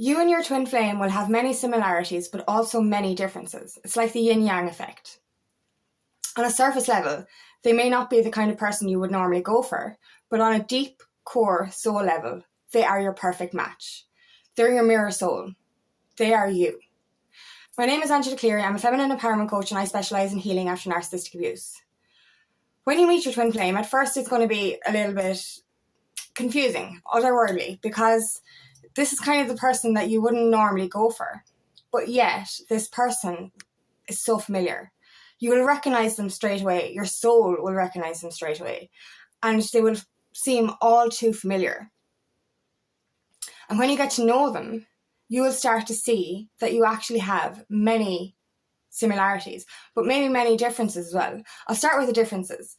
You and your twin flame will have many similarities, but also many differences. It's like the yin-yang effect. On a surface level, they may not be the kind of person you would normally go for, but on a deep core soul level, they are your perfect match. They're your mirror soul. They are you. My name is Angela Cleary. I'm a feminine empowerment coach and I specialise in healing after narcissistic abuse. When you meet your twin flame, at first it's going to be a little bit confusing, otherworldly, because this is kind of the person that you wouldn't normally go for. But yet, this person is so familiar. You will recognise them straight away. Your soul will recognise them straight away. And they will seem all too familiar. And when you get to know them, you will start to see that you actually have many similarities, but maybe many differences as well. I'll start with the differences.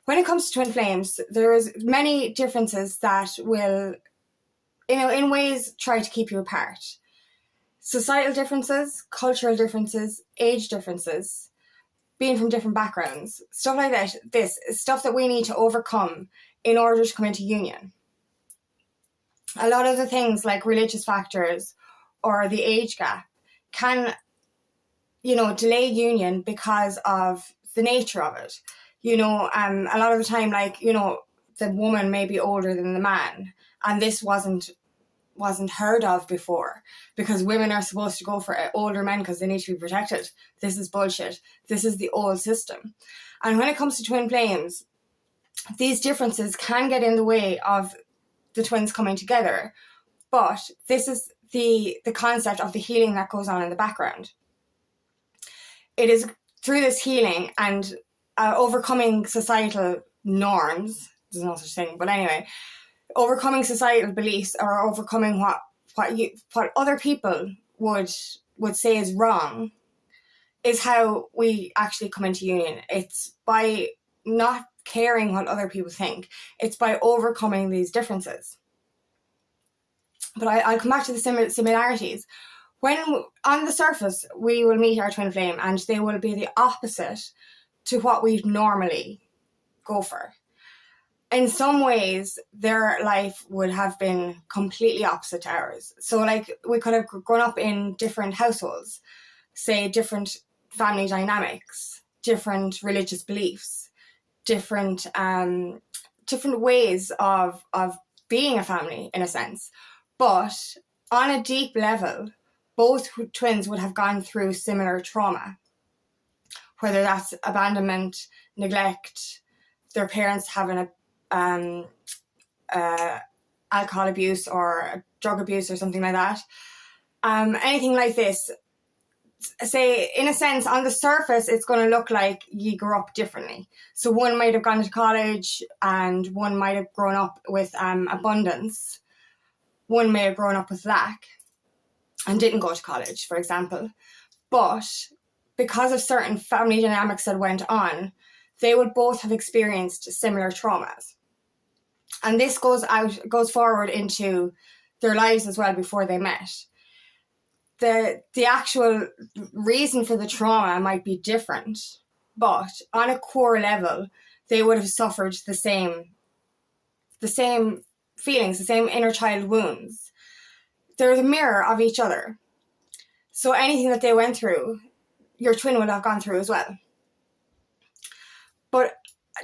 When it comes to twin flames, there's many differences that will, in ways, try to keep you apart. Societal differences, cultural differences, age differences, being from different backgrounds, stuff like that. This is stuff that we need to overcome in order to come into union. A lot of the things like religious factors or the age gap can, delay union because of the nature of it. A lot of the time, the woman may be older than the man, and this wasn't heard of before, because women are supposed to go for older men because they need to be protected. This is bullshit. This is the old system. And when it comes to twin flames, these differences can get in the way of the twins coming together, but this is the concept of the healing that goes on in the background. It is through this healing and overcoming societal norms, there's no such thing, but anyway, overcoming societal beliefs or overcoming what other people would say is wrong, is how we actually come into union. It's by not caring what other people think. It's by overcoming these differences. But I'll come back to the similarities. When on the surface we will meet our twin flame and they will be the opposite to what we normally go for. In some ways, their life would have been completely opposite to ours. So we could have grown up in different households, say different family dynamics, different religious beliefs, different ways of being a family, in a sense. But on a deep level, both twins would have gone through similar trauma, whether that's abandonment, neglect, their parents having alcohol abuse or drug abuse or something like that. Anything like this, say, in a sense, on the surface, it's going to look like you grew up differently. So one might have gone to college and one might have grown up with abundance. One may have grown up with lack and didn't go to college, for example. But because of certain family dynamics that went on, they would both have experienced similar traumas. And this goes forward into their lives as well before they met. The actual reason for the trauma might be different, but on a core level, they would have suffered the same feelings, the same inner child wounds. They're the mirror of each other. So anything that they went through, your twin would have gone through as well. But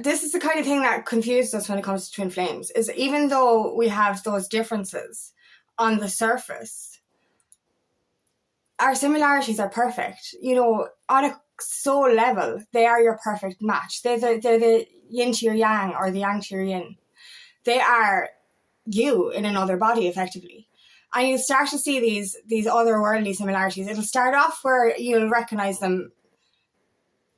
this is the kind of thing that confuses us when it comes to twin flames, is even though we have those differences on the surface, our similarities are perfect. On a soul level, they are your perfect match. They're the yin to your yang or the yang to your yin. They are you in another body, effectively. And you start to see these otherworldly similarities. It'll start off where you'll recognise them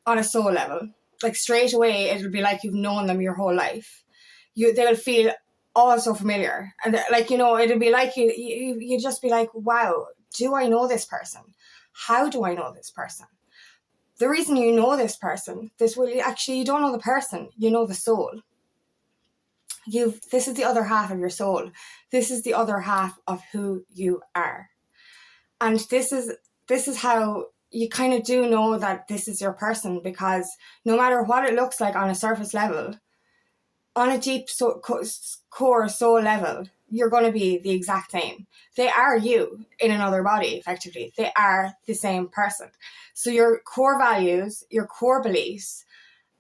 on a soul level. Like straight away, it'll be like you've known them your whole life. They'll feel all so familiar. And it'll be like you just be like, wow, do I know this person? How do I know this person? The reason you know this person, you don't know the person, you know the soul. This is the other half of your soul. This is the other half of who you are. And this is how you kind of do know that this is your person, because no matter what it looks like on a surface level, on a deep core soul level, you're going to be the exact same. They are you in another body, effectively. They are the same person. So your core values, your core beliefs,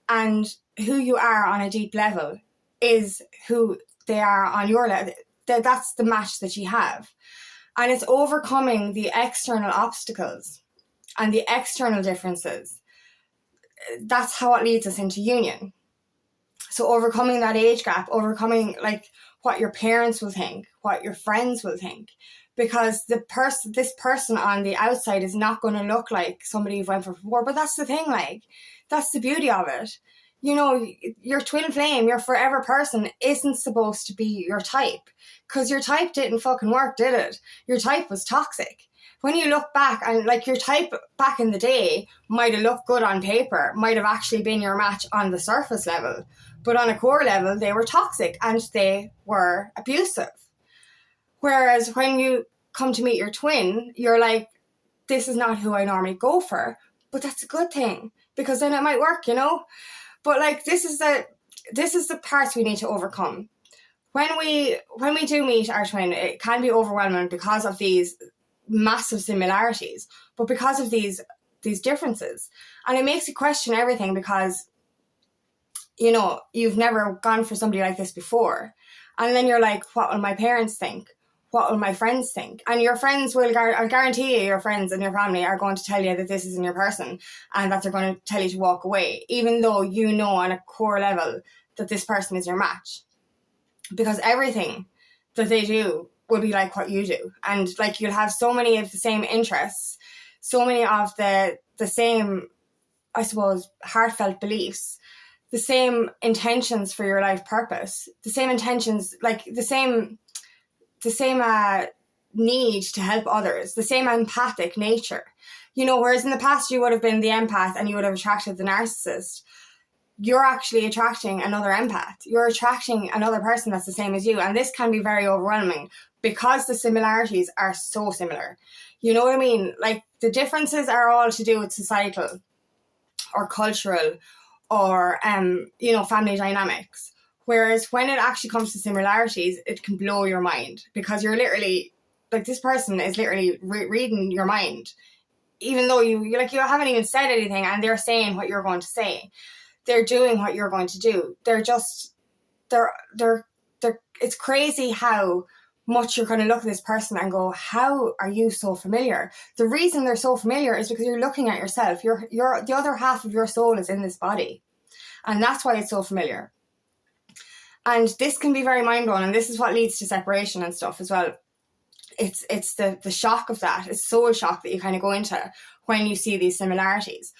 and who you are on a deep level is who they are on your level. That's the match that you have. And it's overcoming the external obstacles and the external differences. That's how it leads us into union. So overcoming that age gap, overcoming like what your parents will think, what your friends will think, because this person on the outside is not going to look like somebody you've went for before. But that's the thing, like, that's the beauty of it. You know, your twin flame, your forever person isn't supposed to be your type, because your type didn't fucking work, did it? Your type was toxic. When you look back, and like your type back in the day might have looked good on paper, might have actually been your match on the surface level, but on a core level, they were toxic and they were abusive. Whereas when you come to meet your twin, you're like, this is not who I normally go for, but that's a good thing, because then it might work, you know? But like, this is the parts we need to overcome. When we do meet our twin, it can be overwhelming because of these massive similarities, but because of these differences. And it makes you question everything, because you know, you've never gone for somebody like this before. And then you're like, what will my parents think? What will my friends think? And your friends will, I guarantee you, your friends and your family are going to tell you that this isn't your person, and that they're going to tell you to walk away, even though you know on a core level that this person is your match. Because everything that they do will be like what you do. And like, you'll have so many of the same interests, so many of the same, I suppose, heartfelt beliefs, the same intentions for your life purpose, the same intentions, like the same need to help others, the same empathic nature. You know, whereas in the past you would have been the empath and you would have attracted the narcissist, you're actually attracting another empath. You're attracting another person that's the same as you. And this can be very overwhelming because the similarities are so similar. You know what I mean? Like, the differences are all to do with societal or cultural or, you know, family dynamics. Whereas when it actually comes to similarities, it can blow your mind, because you're literally, like, this person is literally reading your mind, even though you haven't even said anything, and they're saying what you're going to say. They're doing what you're going to do. It's crazy how much you're going to look at this person and go, how are you so familiar? The reason they're so familiar is because you're looking at yourself. You're the other half of your soul is in this body. And that's why it's so familiar. And this can be very mind-blowing, and this is what leads to separation and stuff as well. It's the shock of that. It's soul shock that you kind of go into when you see these similarities.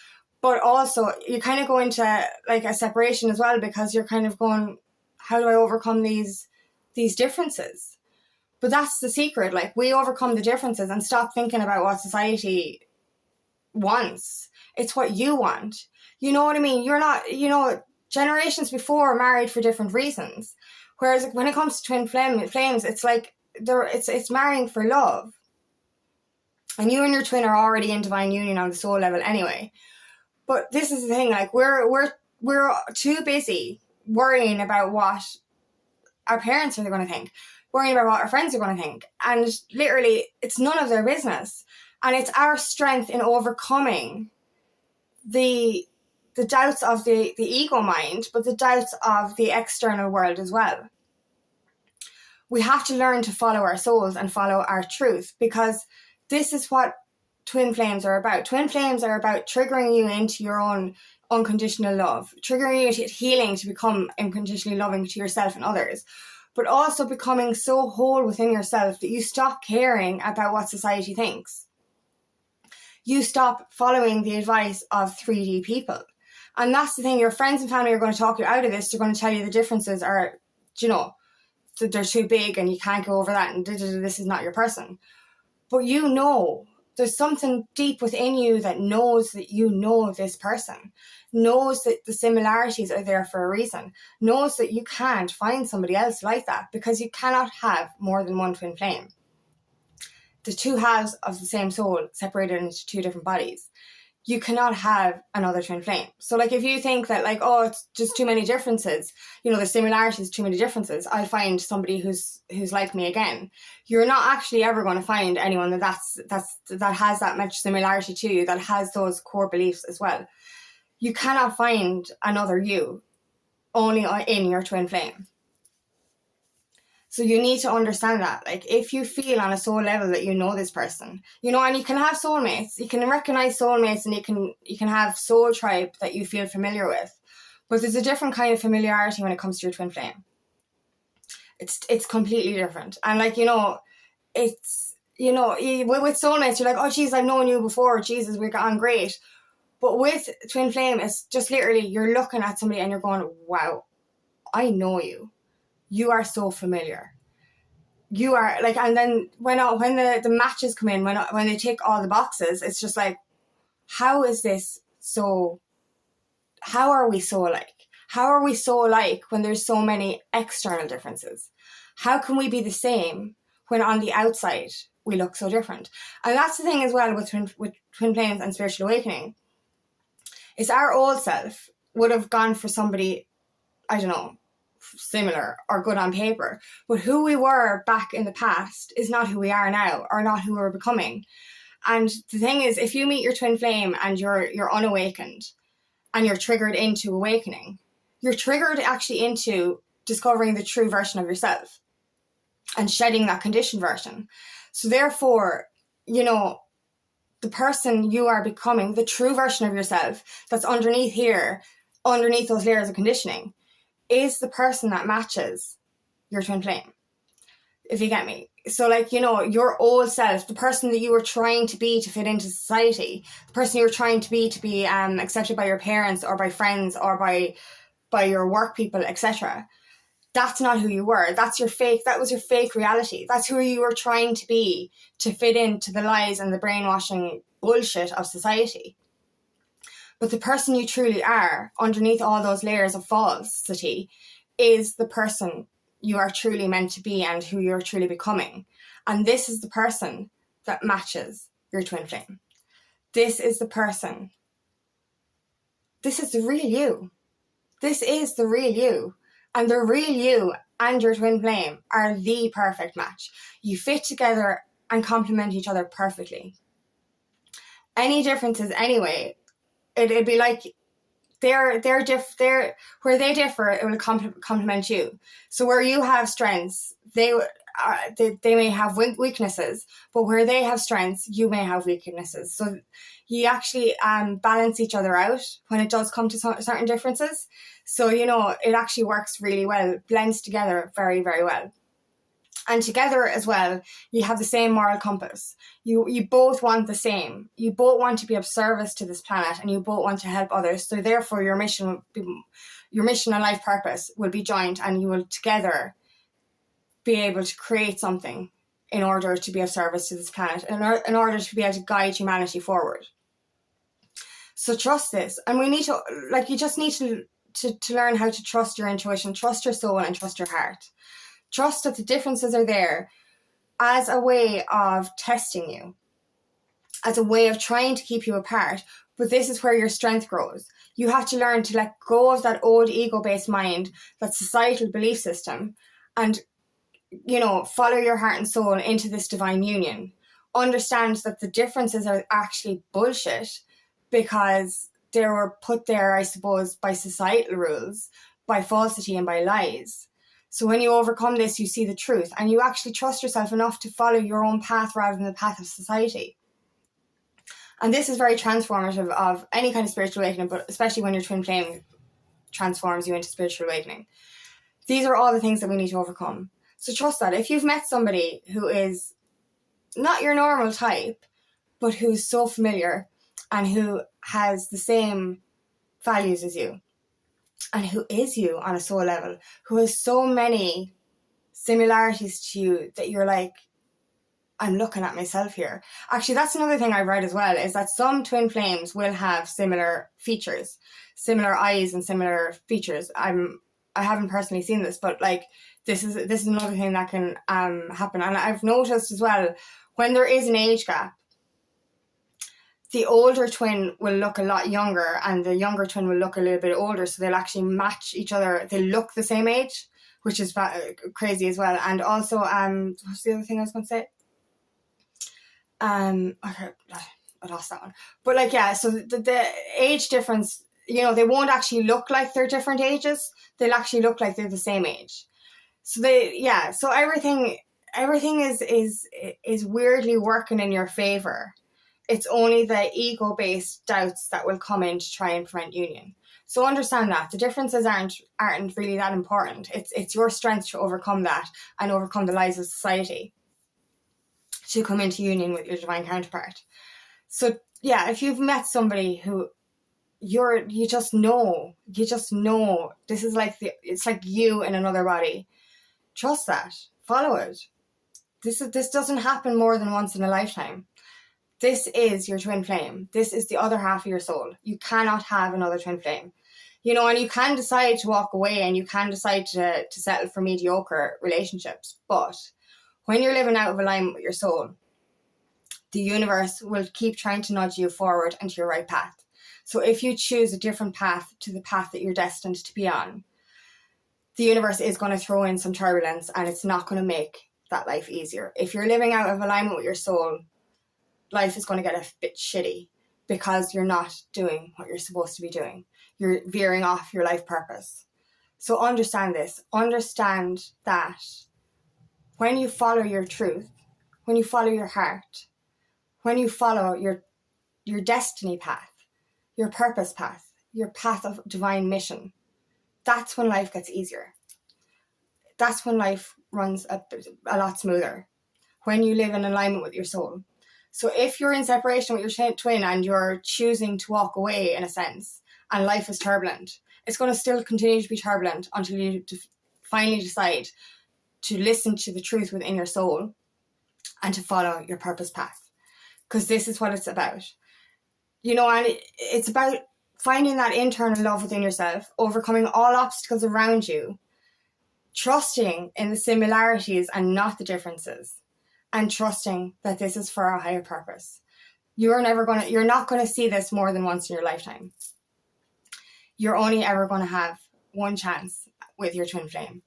But also, you kind of go into like a separation as well, because you're kind of going, how do I overcome these differences? But that's the secret. Like, we overcome the differences and stop thinking about what society wants. It's what you want. You know what I mean? You're not, you know, generations before married for different reasons. Whereas when it comes to twin flames, it's like it's marrying for love. And you and your twin are already in divine union on the soul level anyway. But this is the thing, like, we're too busy worrying about what our parents are going to think, worrying about what our friends are going to think. And literally, it's none of their business. And it's our strength in overcoming the doubts of the ego mind, but the doubts of the external world as well. We have to learn to follow our souls and follow our truth, because this is what twin flames are about. Twin flames are about triggering you into your own unconditional love, triggering you to healing, to become unconditionally loving to yourself and others, but also becoming so whole within yourself that you stop caring about what society thinks. You stop following the advice of 3D people. And that's the thing, your friends and family are going to talk you out of this. They're going to tell you the differences are, you know, that they're too big and you can't go over that, and this is not your person. But you know, there's something deep within you that knows that you know this person, knows that the similarities are there for a reason, knows that you can't find somebody else like that, because you cannot have more than one twin flame. The two halves of the same soul separated into two different bodies. you cannot have another twin flame. So like if you think that like, oh, it's just too many differences, you know, the similarities, too many differences, I'll find somebody who's like me again. You're not actually ever going to find anyone that has that much similarity to you, that has those core beliefs as well. You cannot find another you, only in your twin flame. So you need to understand that, like, if you feel on a soul level that you know this person, you know, and you can have soulmates, you can recognize soulmates, and you can have soul tribe that you feel familiar with, but there's a different kind of familiarity when it comes to your twin flame. It's completely different. And like, you know, it's, you know, with soulmates, you're like, oh geez, I've known you before, Jesus, we're on great. But with twin flame, it's just literally, you're looking at somebody and you're going, wow, I know you. You are so familiar. You are like, and then when the matches come in, when they tick all the boxes, it's just like, how is this so? How are we so alike? How are we so alike when there's so many external differences? How can we be the same when on the outside we look so different? And that's the thing as well with twin flames and spiritual awakening. Is our old self would have gone for somebody, I don't know, similar or good on paper, but who we were back in the past is not who we are now, or not who we're becoming. And the thing is, if you meet your twin flame and you're unawakened and you're triggered into awakening, you're triggered actually into discovering the true version of yourself and shedding that conditioned version. So therefore, you know, the person you are becoming, the true version of yourself that's underneath those layers of conditioning, is the person that matches your twin flame, if you get me. So like, you know, your old self, the person that you were trying to be to fit into society, the person you were trying to be accepted by your parents or by friends or by your work people, etc. That's not who you were. That was your fake reality. That's who you were trying to be to fit into the lies and the brainwashing bullshit of society. But the person you truly are, underneath all those layers of falsity, is the person you are truly meant to be and who you're truly becoming. And this is the person that matches your twin flame. This is the person. This is the real you. This is the real you. And the real you and your twin flame are the perfect match. You fit together and complement each other perfectly. Any differences anyway, it'd be like where they differ, it will complement you. So where you have strengths, they may have weaknesses, but where they have strengths, you may have weaknesses. So you actually balance each other out when it does come to certain differences. So, you know, it actually works really well, blends together very, very well. And together as well, you have the same moral compass. You both want the same. You both want to be of service to this planet, and you both want to help others. So therefore, your mission and life purpose will be joined, and you will together be able to create something in order to be of service to this planet, in order to be able to guide humanity forward. So trust this, and we need to, like, you just need to learn how to trust your intuition, trust your soul, and trust your heart. Trust that the differences are there as a way of testing you, as a way of trying to keep you apart. But this is where your strength grows. You have to learn to let go of that old ego-based mind, that societal belief system, and, you know, follow your heart and soul into this divine union. Understand that the differences are actually bullshit because they were put there, I suppose, by societal rules, by falsity and by lies. So when you overcome this, you see the truth, and you actually trust yourself enough to follow your own path rather than the path of society. And this is very transformative of any kind of spiritual awakening, but especially when your twin flame transforms you into spiritual awakening. These are all the things that we need to overcome. So trust that. If you've met somebody who is not your normal type, but who's so familiar and who has the same values as you, and who is you on a soul level, who has so many similarities to you that you're like, I'm looking at myself here. Actually, that's another thing I've read as well, is that some twin flames will have similar features, similar eyes and similar features. I haven't personally seen this, but like this is another thing that can happen. And I've noticed as well, when there is an age gap, the older twin will look a lot younger and the younger twin will look a little bit older, so they'll actually match each other. They look the same age, which is crazy as well. And also, what's the other thing I was going to say? Okay, I lost that one. But like, yeah, so the age difference, you know, they won't actually look like they're different ages. They'll actually look like they're the same age. So so everything is weirdly working in your favor. It's only the ego-based doubts that will come in to try and prevent union. So understand that the differences aren't really that important. It's your strength to overcome that and overcome the lies of society to come into union with your divine counterpart. So yeah, if you've met somebody who you just know this is like it's like you in another body, trust that, follow it. This doesn't happen more than once in a lifetime. This is your twin flame. This is the other half of your soul. You cannot have another twin flame. You know, and you can decide to walk away and you can decide to settle for mediocre relationships. But when you're living out of alignment with your soul, the universe will keep trying to nudge you forward into your right path. So if you choose a different path to the path that you're destined to be on, the universe is going to throw in some turbulence and it's not going to make that life easier. If you're living out of alignment with your soul, life is going to get a bit shitty because you're not doing what you're supposed to be doing. You're veering off your life purpose. So understand this. Understand that when you follow your truth, when you follow your heart, when you follow your destiny path, your purpose path, your path of divine mission, that's when life gets easier. That's when life runs a lot smoother, when you live in alignment with your soul. So if you're in separation with your twin and you're choosing to walk away in a sense, and life is turbulent, it's going to still continue to be turbulent until you finally decide to listen to the truth within your soul and to follow your purpose path. Because this is what it's about. You know, and it's about finding that internal love within yourself, overcoming all obstacles around you, trusting in the similarities and not the differences, and trusting that this is for a higher purpose. You're not going to see this more than once in your lifetime. You're only ever going to have one chance with your twin flame.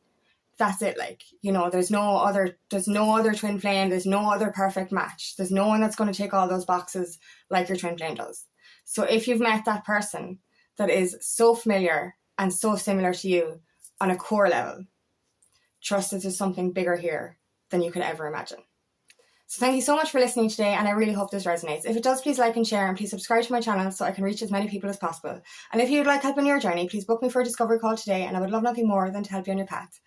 That's it. Like, you know, there's no other twin flame. There's no other perfect match. There's no one that's going to tick all those boxes like your twin flame does. So if you've met that person that is so familiar and so similar to you on a core level, trust that there's something bigger here than you could ever imagine. So thank you so much for listening today, and I really hope this resonates. If it does, please like and share, and please subscribe to my channel so I can reach as many people as possible. And if you would like help on your journey, please book me for a discovery call today, and I would love nothing more than to help you on your path.